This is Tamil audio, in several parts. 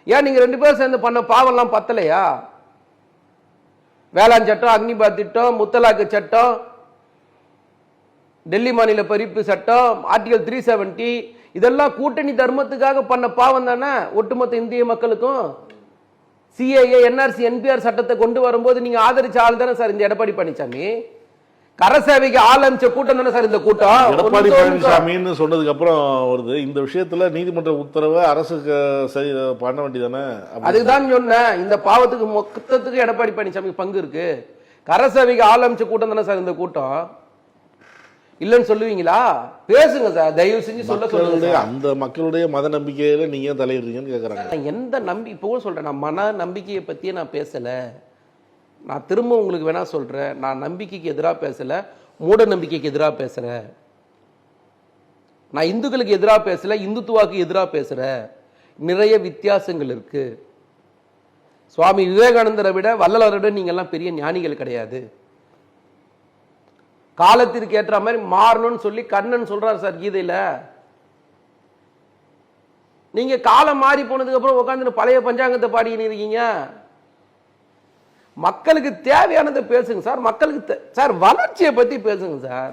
ஏன் நீங்க 2 பேரும் சேர்ந்து பண்ண பாவம்லாம் பத்தலையா? வேளாண் சட்டம், அக்னிபாத் திட்டம், முத்தலாக்கு சட்டம், டெல்லி மாநில பறிப்பு சட்டம், ஆர்டிகல் 370 இதெல்லாம் கூட்டணி தர்மத்துக்காக பண்ண பாவம் தானே ஒட்டுமொத்த இந்திய மக்களுக்கும். சிஏஏ, என்ஆர்சி, என்பிஆர் சட்டத்தை கொண்டு வரும்போது நீங்க ஆதரிச்ச ஆள் தானே சார் இந்த எடப்பாடி பழனிசாமி. கரசேவைக்கு ஆரம்பிச்ச கூட்டம் தானே சார் இந்த கூட்டம். எடப்பாடி பழனிசாமின்னு சொன்னதுக்கு அப்புறம் வருது இந்த விஷயத்துல நீதிமன்ற உத்தரவை அரசு பண்ண வேண்டியதானே. அதுக்குதான் சொன்னேன், இந்த பாவத்துக்கு மொத்தத்துக்கு எடப்பாடி பழனிசாமி பங்கு இருக்கு. கரசேவைக்கு ஆரம்பிச்ச கூட்டம் தானே சார் இந்த கூட்டம். இல்லன்னு சொல்லுவீங்களா? பேசுங்க சார், தயவு செஞ்சு சொல்லுங்க. அந்த மக்களுடைய மத நம்பிக்கையில நீங்க தலையிடுறீங்கன்னு கேக்குறாங்க. எந்த இப்பவும் சொல்றேன், நான் மன நம்பிக்கையை பத்தியே நான் பேசல. நான் திரும்ப உங்களுக்கு வேணா சொல்றேன், நான் நம்பிக்கைக்கு எதிராக பேசல, மூட நம்பிக்கைக்கு எதிராக பேசுறேன். நான் இந்துக்களுக்கு எதிராக பேசல, இந்துத்துவாக்கு எதிராக பேசுறேன். நிறைய வித்தியாசங்கள் இருக்கு. சுவாமி விவேகானந்தரை விட வள்ளலாரை விட நீங்க எல்லாம் பெரிய ஞானிகள் கிடையாது. காலத்திற்கு ஏற்ற மாதிரி மாறணும்னு சொல்லி கண்ணன் சொல்றாரு சார் கீதையில. நீங்க காலம் மாறி போனதுக்கு அப்புறம் உட்காந்து பழைய பஞ்சாங்கத்தை பாடிக்கிட்டு இருக்கீங்க. மக்களுக்கு தேவையானதை பேசுங்க சார். மக்களுக்கு சார் வளர்ச்சியை பத்தி பேசுங்க சார்.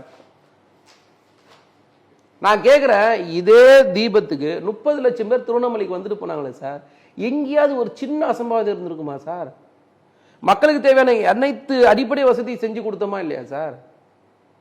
நான் கேட்கிறேன், இதே தீபத்துக்கு 30 லட்சம் பேர் திருவண்ணாமலைக்கு வந்துட்டு போனாங்களே சார், எங்கேயாவது ஒரு சின்ன அசம்பாவிதம் இருந்திருக்குமா சார்? மக்களுக்கு தேவையான அனைத்து அடிப்படை வசதி செஞ்சு கொடுத்தோமா இல்லையா சார்?